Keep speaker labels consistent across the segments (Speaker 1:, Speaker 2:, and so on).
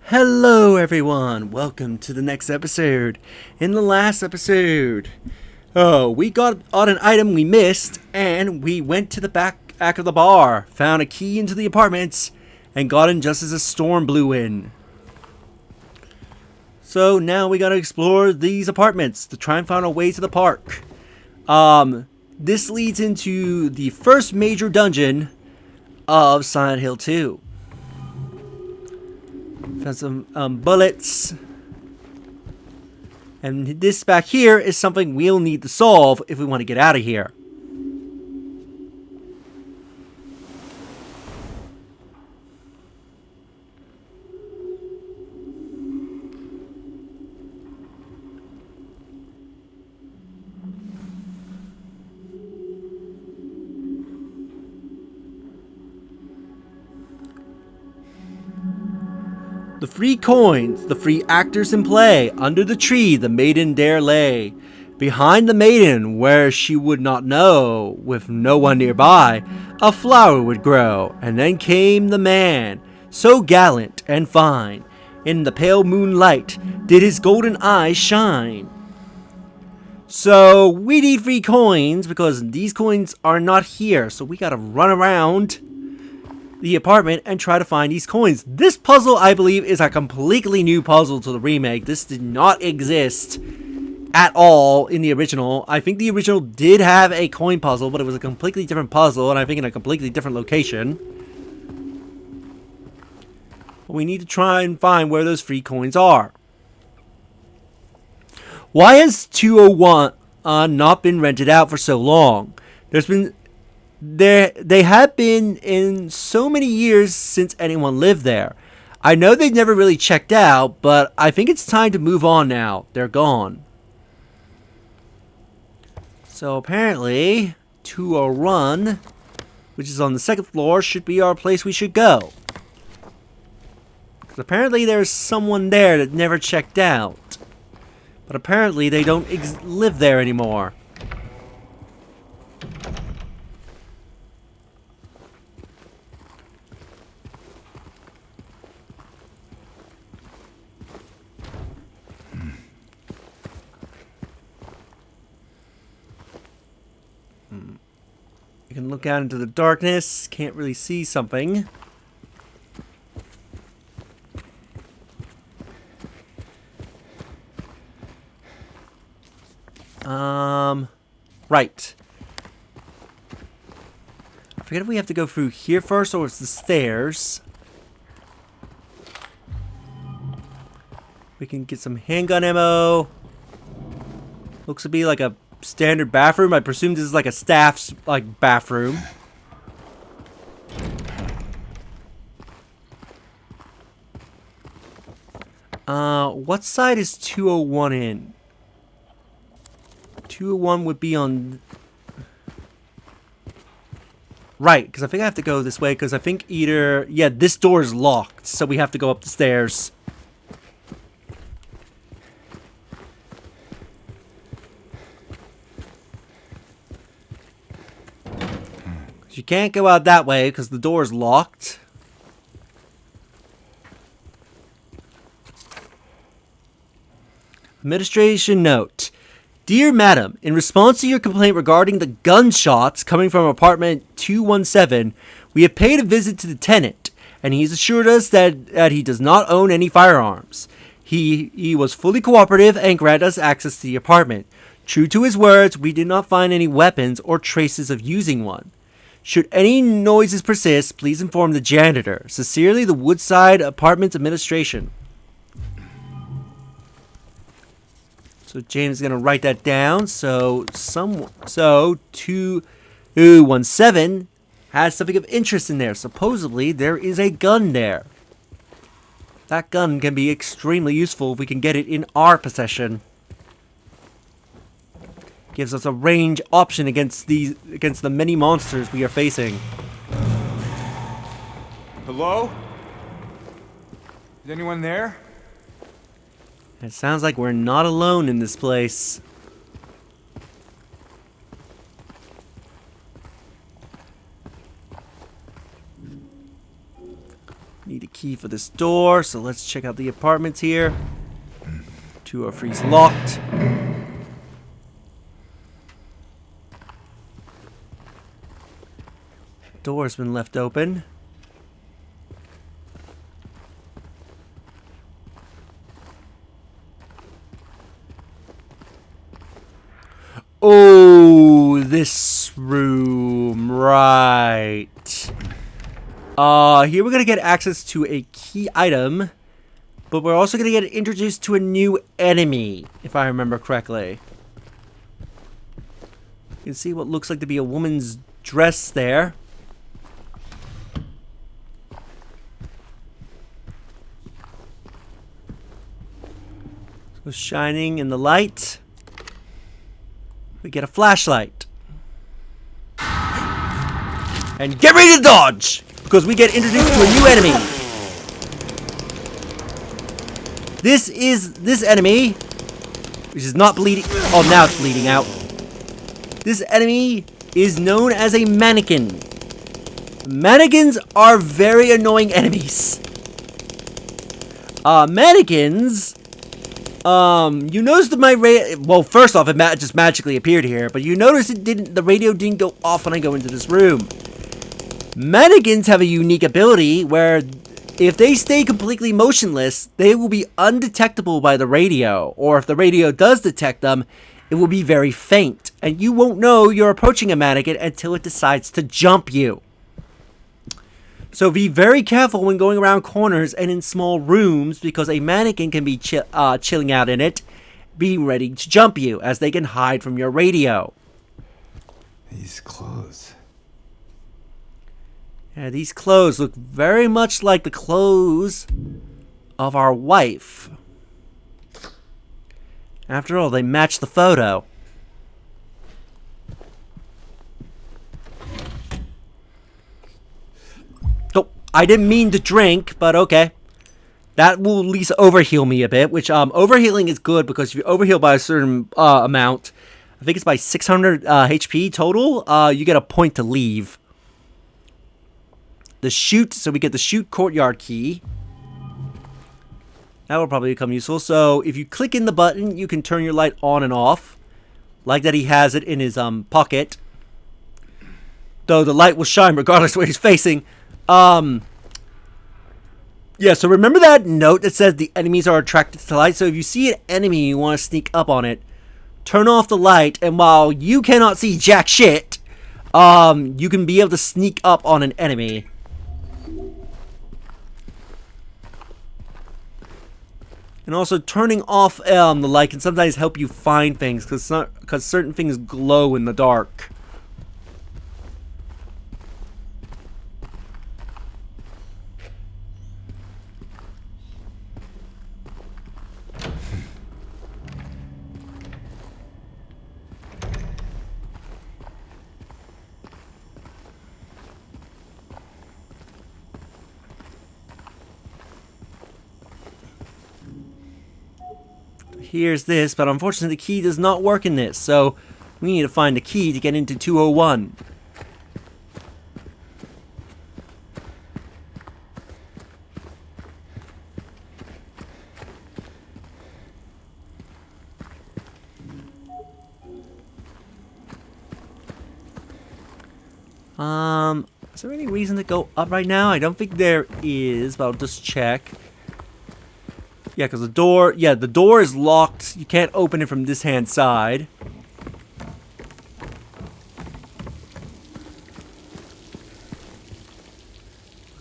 Speaker 1: Hello everyone, welcome to the next episode. In the last episode, we got on an item we missed and we went to the back of the bar, found a key into the apartments, and got in just as a storm blew in. So now we gotta explore these apartments to try and find a way to the park. This leads into the first major dungeon of Silent Hill 2. Found some bullets. And this back here is something we'll need to solve if we want to get out of here. The free coins, the free actors in play. Under the tree the maiden there lay. Behind the maiden, where she would not know, with no one nearby, a flower would grow. And then came the man, so gallant and fine. In the pale moonlight did his golden eyes shine. So we need free coins because these coins are not here. So we gotta run around the apartment and try to find these coins. This puzzle, I believe, is a completely new puzzle to the remake. This did not exist at all in the original. I think the original did have a coin puzzle, but it was a completely different puzzle, and I think in a completely different location. We need to try and find where those free coins are. Why has 201 not been rented out for so long? They have been in so many years since anyone lived there. I know they've never really checked out, but I think it's time to move on now. They're gone. So apparently, 201, which is on the second floor, should be our place we should go. Because apparently there's someone there that never checked out. But apparently they don't live there anymore. You can look out into the darkness, can't really see something. Right. I forget if we have to go through here first or it's the stairs. We can get some handgun ammo. Looks to be like a standard bathroom. I presume this is like a staff's bathroom. What side is 201 in? 201 would be on... Right, because I think I have to go this way, because I think either... Yeah, this door is locked, so we have to go up the stairs. You can't go out that way, because the door is locked. Administration note. Dear Madam, in response to your complaint regarding the gunshots coming from apartment 217, we have paid a visit to the tenant, and he's assured us that he does not own any firearms. He was fully cooperative and granted us access to the apartment. True to his words, we did not find any weapons or traces of using one. Should any noises persist, please inform the janitor. Sincerely, the Woodside Apartments Administration. So James is gonna write that down. So 217 has something of interest in there. Supposedly there is a gun there. That gun can be extremely useful if we can get it in our possession. Gives us a range option against the many monsters we are facing.
Speaker 2: Hello? Is anyone there?
Speaker 1: It sounds like we're not alone in this place. Need a key for this door, so let's check out the apartments here. 203 is locked. Door's been left open. Oh, this room, right. Here we're gonna get access to a key item, but we're also gonna get introduced to a new enemy, if I remember correctly. You can see what looks like to be a woman's dress there. So shining in the light. We get a flashlight. And get ready to dodge! Because we get introduced to a new enemy. This enemy, which is not bleeding. Oh, now it's bleeding out. This enemy is known as a mannequin. Mannequins are very annoying enemies. Mannequins. You noticed that my radio. Well, first off, it just magically appeared here, but you notice it didn't. The radio didn't go off when I go into this room. Mannequins have a unique ability where, if they stay completely motionless, they will be undetectable by the radio, or if the radio does detect them, it will be very faint, and you won't know you're approaching a mannequin until it decides to jump you. So be very careful when going around corners and in small rooms, because a mannequin can be chilling out in it, being ready to jump you, as they can hide from your radio.
Speaker 2: These clothes.
Speaker 1: Yeah, these clothes look very much like the clothes of our wife. After all, they match the photo. Oh, I didn't mean to drink, but okay. That will at least overheal me a bit, which overhealing is good because if you overheal by a certain amount, I think it's by 600 HP total, you get a point to leave. The chute, so we get the chute courtyard key. That will probably become useful. So if you click in the button, you can turn your light on and off. Like that he has it in his pocket. Though the light will shine regardless of where he's facing. Yeah, so remember that note that says the enemies are attracted to light? So if you see an enemy you want to sneak up on it, turn off the light, and while you cannot see jack shit, you can be able to sneak up on an enemy. And also, turning off the light can sometimes help you find things, because certain things glow in the dark. Here's this, but unfortunately the key does not work in this, so we need to find the key to get into 201. Is there any reason to go up right now? I don't think there is, but I'll just check. Yeah, because the door is locked. You can't open it from this hand side.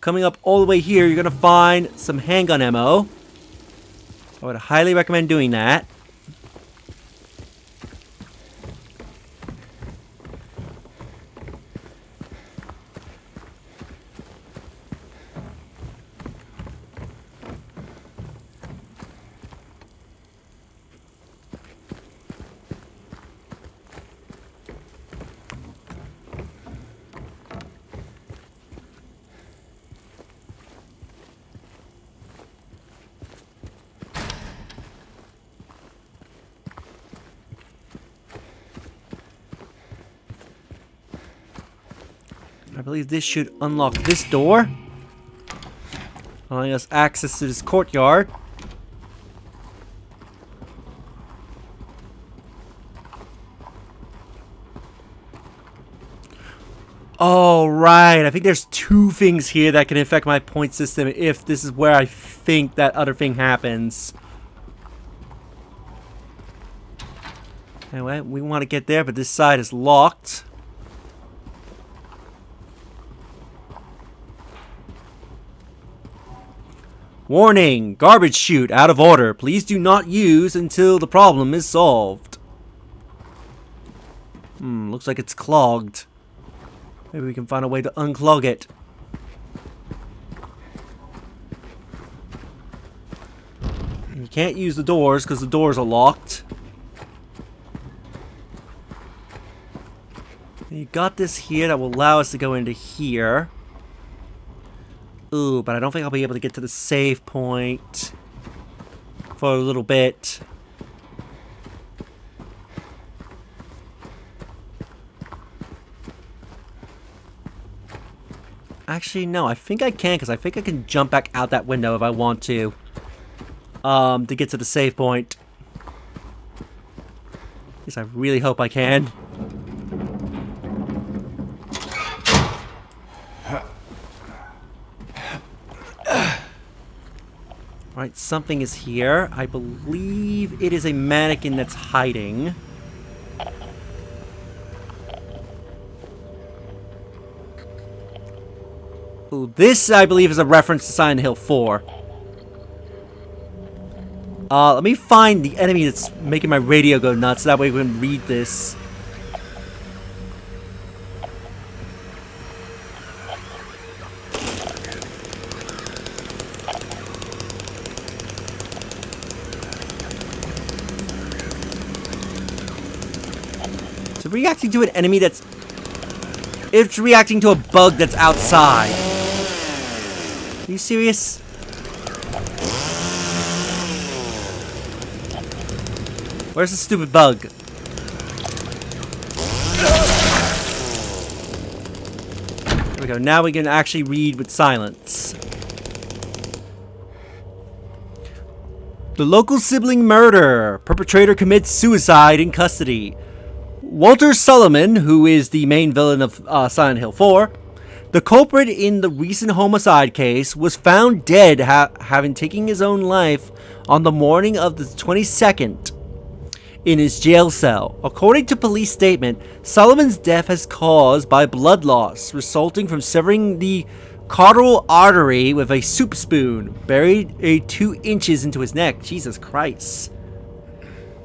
Speaker 1: Coming up all the way here, you're going to find some handgun ammo. I would highly recommend doing that. I believe this should unlock this door. allowing us access to this courtyard. Oh, right. I think there's two things here that can affect my point system if this is where I think that other thing happens. Anyway, we want to get there, but this side is locked. Warning! Garbage chute out of order. Please do not use until the problem is solved. Looks like it's clogged. Maybe we can find a way to unclog it. You can't use the doors because the doors are locked. You got this here that will allow us to go into here. Ooh, but I don't think I'll be able to get to the save point for a little bit. Actually, no, I think I can, because I think I can jump back out that window if I want to get to the save point. At least I really hope I can. Alright, something is here. I believe it is a mannequin that's hiding. Ooh, this, I believe, is a reference to Silent Hill 4. Let me find the enemy that's making my radio go nuts, so that way we can read this. So reacting to an enemy that's... It's reacting to a bug that's outside. Are you serious? Where's the stupid bug? There we go. Now we can actually read with silence. The local sibling murder. Perpetrator commits suicide in custody. Walter Solomon, who is the main villain of Silent Hill 4, the culprit in the recent homicide case, was found dead having taken his own life on the morning of the 22nd in his jail cell. According to police statement, Solomon's death is caused by blood loss resulting from severing the caudal artery with a soup spoon buried 2 inches into his neck. Jesus Christ.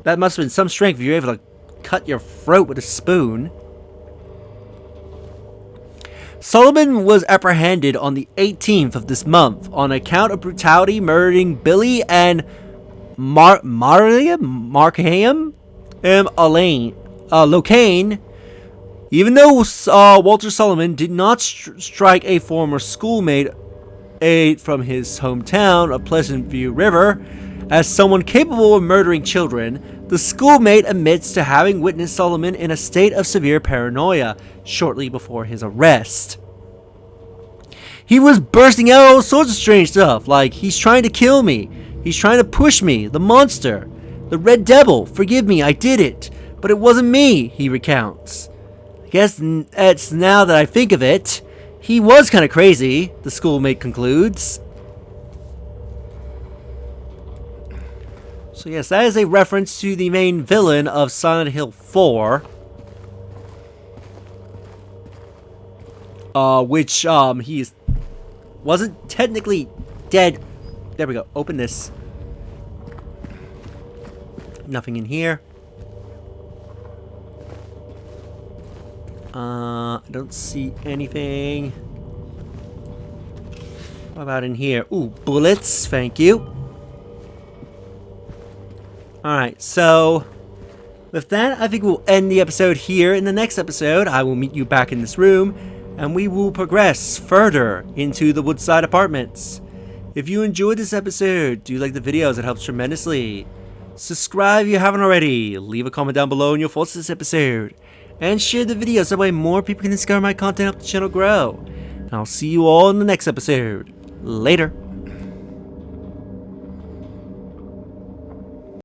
Speaker 1: That must have been some strength if you're able to cut your throat with a spoon. Solomon was apprehended on the 18th of this month on account of brutality murdering Billy and Markham Locane. Even though Walter Solomon did not strike a former schoolmate from his hometown of Pleasant View River as someone capable of murdering children, the schoolmate admits to having witnessed Solomon in a state of severe paranoia shortly before his arrest. He was bursting out all sorts of strange stuff, like, he's trying to kill me, he's trying to push me, the monster, the Red Devil, forgive me, I did it, but it wasn't me, he recounts. I guess it's now that I think of it, he was kind of crazy, the schoolmate concludes. So yes, that is a reference to the main villain of Silent Hill 4. Which, he wasn't technically dead. There we go. Open this. Nothing in here. I don't see anything. What about in here? Ooh, bullets. Thank you. Alright, so with that, I think we'll end the episode here. In the next episode, I will meet you back in this room, and we will progress further into the Woodside Apartments. If you enjoyed this episode, do like the videos, it helps tremendously. Subscribe if you haven't already, leave a comment down below on your thoughts on this episode, and share the video so that way more people can discover my content, help the channel grow. And I'll see you all in the next episode. Later.